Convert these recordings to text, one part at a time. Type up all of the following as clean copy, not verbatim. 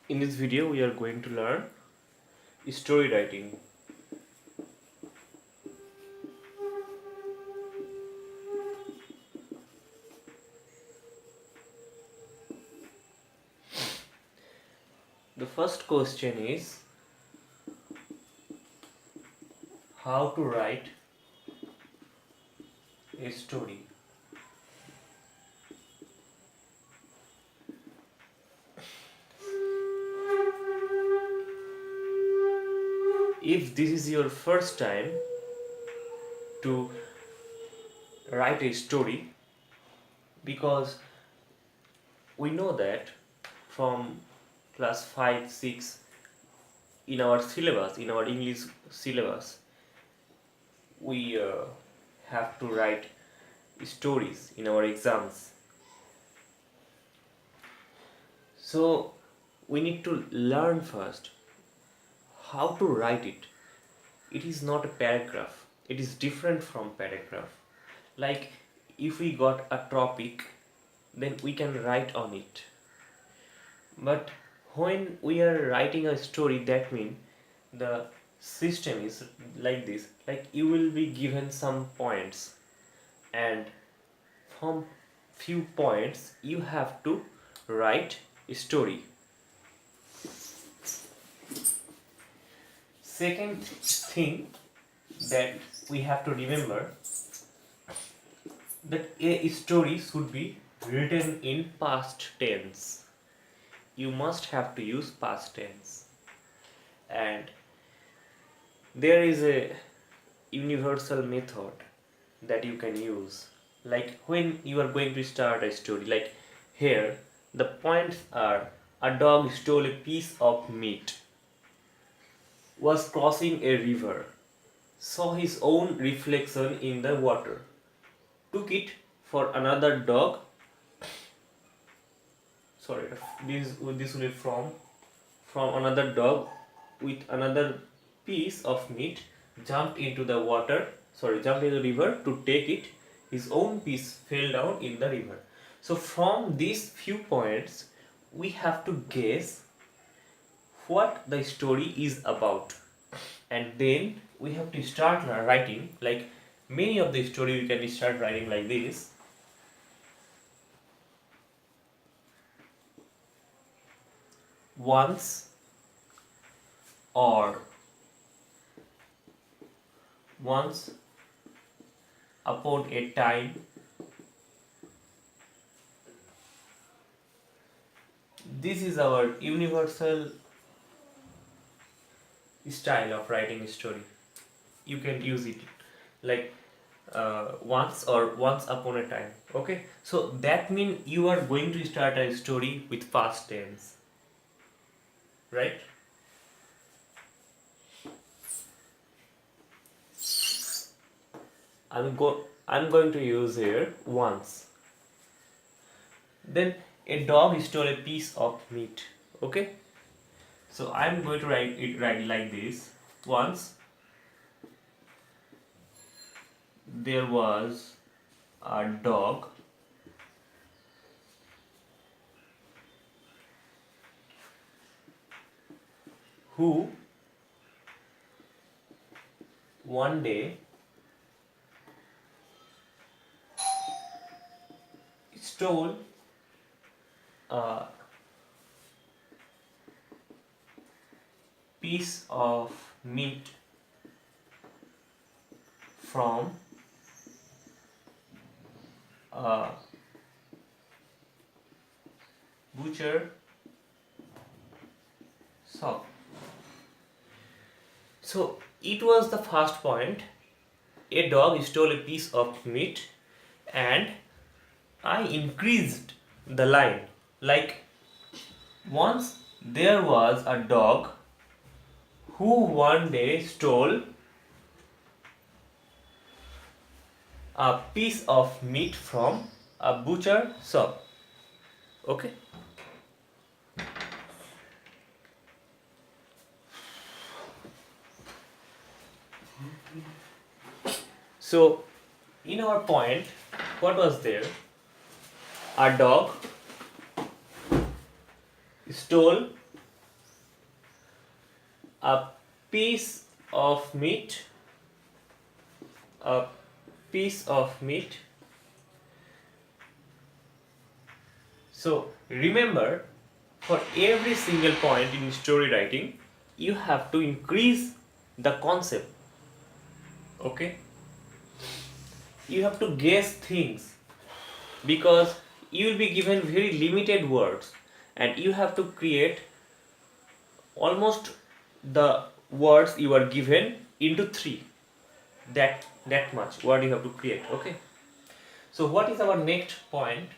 In this video, we are going to learn story writing. The first question is how to write a story. If this is your first time to write a story, because we know that from class 5 6 in our syllabus, in our English syllabus, we have to write stories in our exams. So we need to learn first how to write it. It is not a paragraph, it is different from paragraph. Like if we got a topic, then we can write on it. But when we are writing a story, that means the system is like this. Like you will be given some points, and from few points you have to write a story. Second thing that we have to remember, that a story should be written in past tense. You must have to use past tense. And there is a universal method that you can use. Like when you are going to start a story, like here, the points are: a dog stole a piece of meat, was crossing a river, saw his own reflection in the water, took it for another dog. Sorry, this will be from another dog with another piece of meat, jumped into the water. Sorry, jumped into the river to take it. His own piece fell down in the river. So from these few points, we have to guess what the story is about, and then we have to start writing. Like many of the story, we can start writing like this. Once, or once upon a time, this is our universal style of writing a story. You can use it like once or once upon a time. Okay, so that means you are going to start a story with past tense, right? I'm going to use here once. Then a dog stole a piece of meat. Okay, so I'm going to write like this. Once there was a dog who one day stole a piece of meat from a butcher shop. So it was the first point. A dog stole a piece of meat, and I increased the line. Like once there was a dog who one day stole a piece of meat from a butcher shop. Okay. So in our point, what was there? A dog stole a piece of meat, a piece of meat. So remember, for every single point in story writing, you have to increase the concept. Okay? You have to guess things because you will be given very limited words and you have to create almost the words you are given into three. That much word you have to create. Okay? So what is our next point?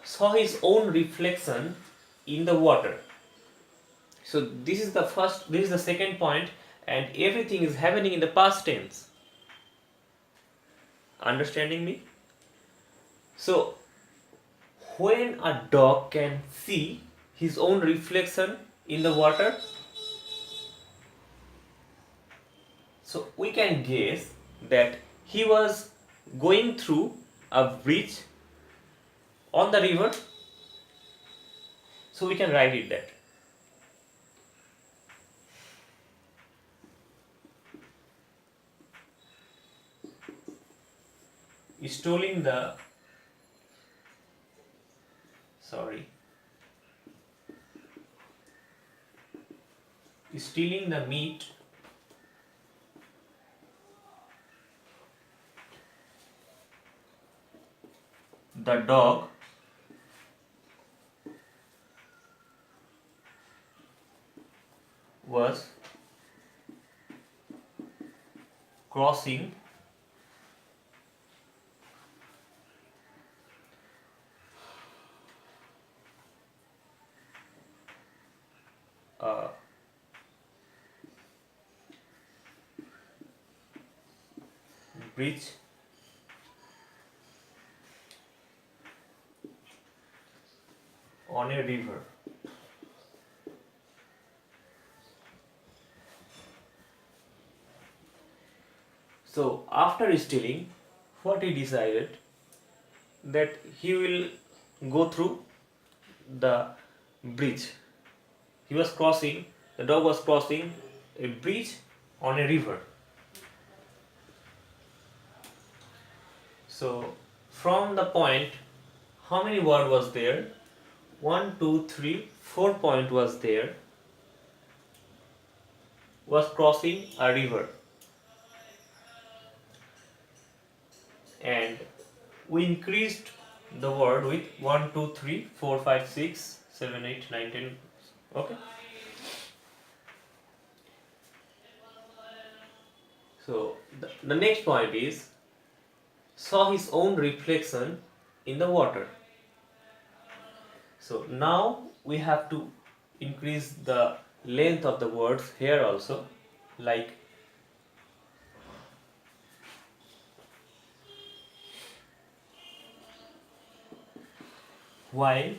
Saw his own reflection in the water. So this is the second point, and everything is happening in the past tense. Understanding me? So when a dog can see his own reflection in the water, so we can guess that he was going through a bridge on the river. So we can write it that. Stealing the stealing the meat the dog was crossing a bridge on a river. So after stealing, what he decided that he will go through the bridge. He was crossing, the dog was crossing a bridge on a river. So from the point, how many word was there? 1, 2, 3, 4 point was there. Was crossing a river. And we increased the word with 1, 2, 3, 4, 5, 6, 7, 8, 9, 10. Okay. So the next point is saw his own reflection in the water. So now we have to increase the length of the words here also, like while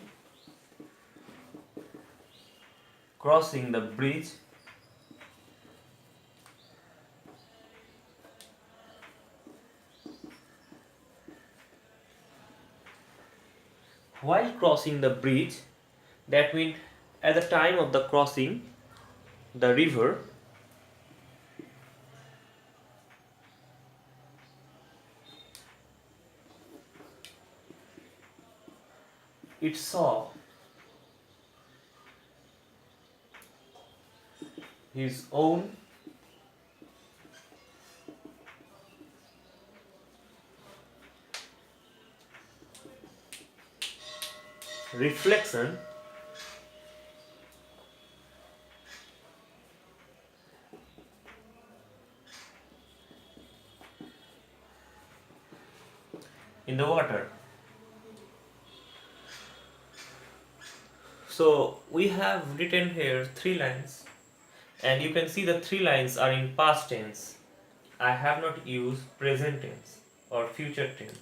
crossing the bridge while crossing the bridge, that means at the time of the crossing the river, it saw his own reflection in the water. So we have written here 3 lines, and you can see the 3 lines are in past tense. I have not used present tense or future tense.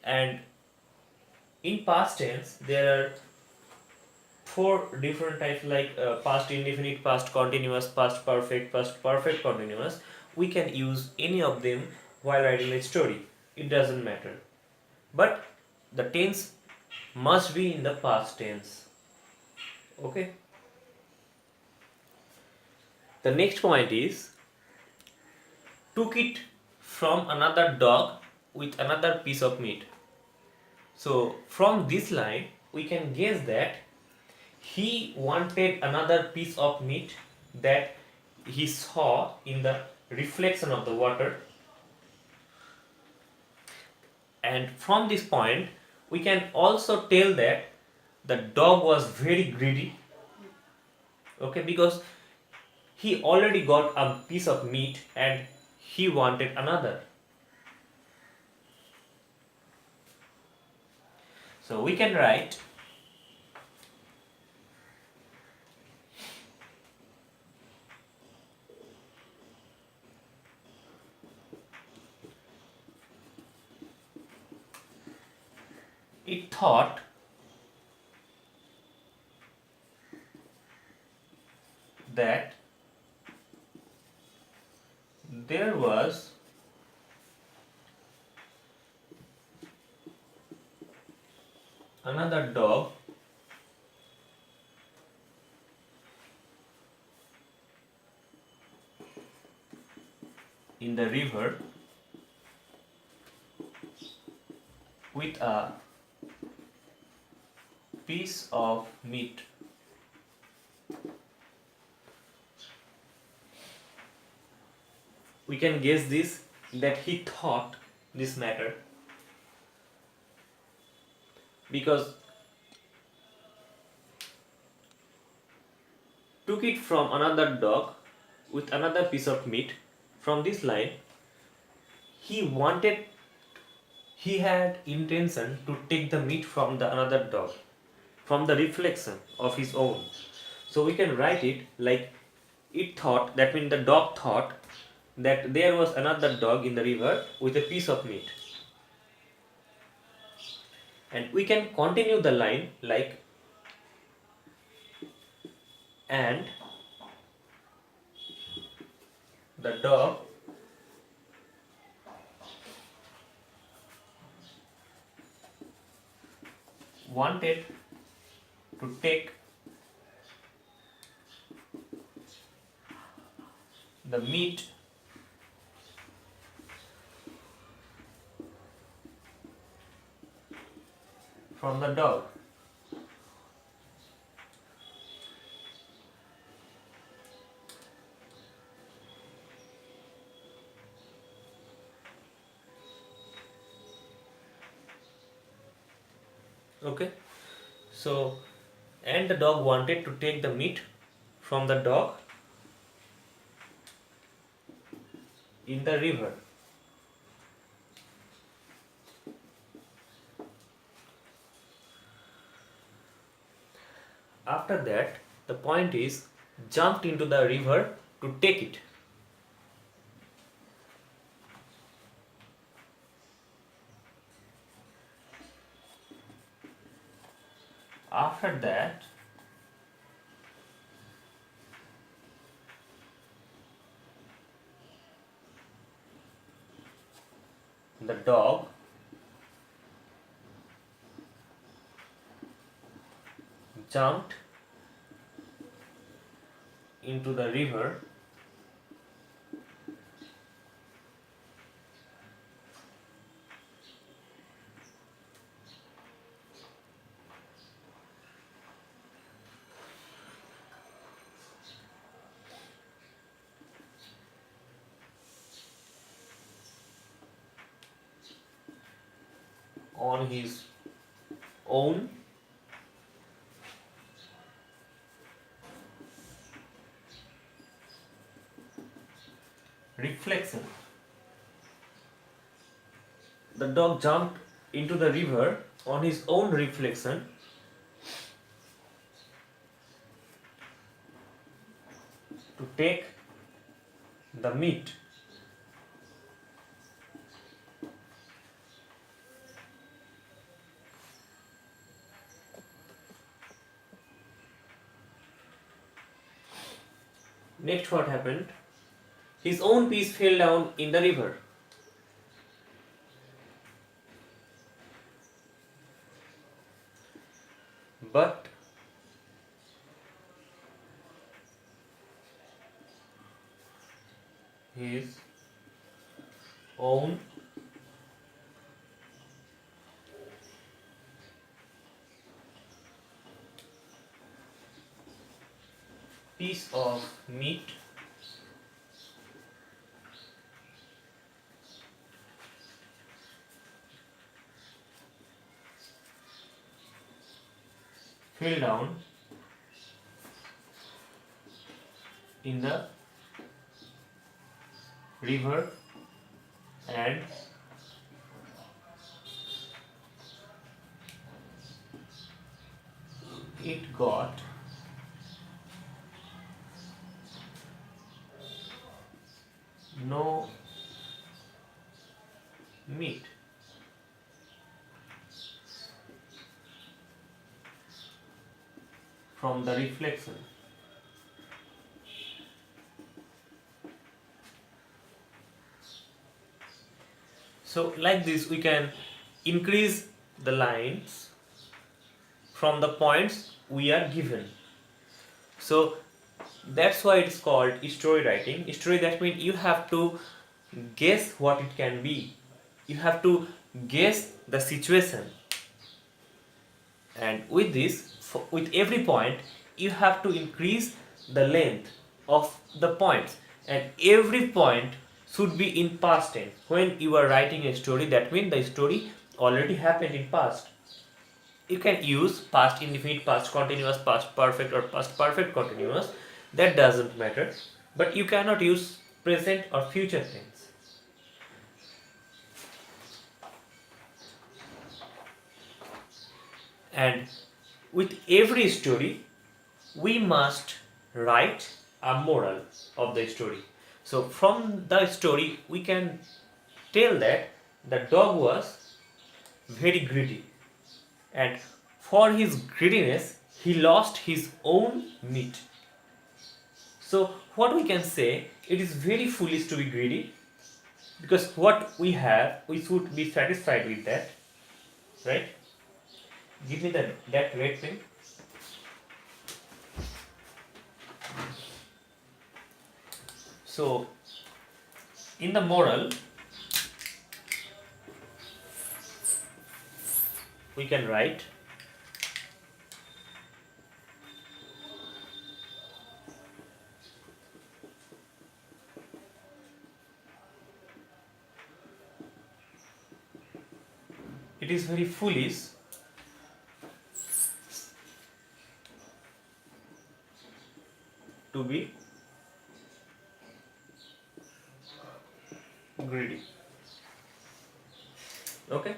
And in past tense there are 4 different types, like past indefinite, past continuous, past perfect continuous. We can use any of them while writing a story. It doesn't matter. But the tense must be in the past tense. Okay? The next point is took it from another dog with another piece of meat. So from this line we can guess that he wanted another piece of meat that he saw in the reflection of the water, and from this point we can also tell that the dog was very greedy, okay, because he already got a piece of meat and he wanted another. So we can write it thought that there was another dog in the river with a piece of meat. We can guess this, that he thought this matter because took it from another dog with another piece of meat. From this line he wanted, he had intention to take the meat from the another dog, from the reflection of his own. So we can write it like it thought, that means the dog thought that there was another dog in the river with a piece of meat. And we can continue the line like and the dog wanted to take the meat from the dog. Okay, so and the dog wanted to take the meat from the dog in the river. After that, the point is jumped into the river to take it. After that, the dog jumped into the river on his own reflection. The dog jumped into the river on his own reflection to take the meat. Next, what happened? His own piece fell down in the river. But his own piece of meat fell down in the river and it got no meat. From the reflection. So like this we can increase the lines from the points we are given. So that's why it's called story writing. Story, that means you have to guess what it can be. You have to guess the situation. And with this, with every point, you have to increase the length of the points. And every point should be in past tense. When you are writing a story, that means the story already happened in past. You can use past indefinite, past continuous, past perfect, or past perfect continuous. That doesn't matter. But you cannot use present or future tense. And with every story, we must write a moral of the story. So from the story, we can tell that the dog was very greedy, and for his greediness, he lost his own meat. So what we can say, it is very foolish to be greedy, because what we have, we should be satisfied with that, right? Give me that red pen. So in the moral, we can write it is very foolish to be greedy. Okay.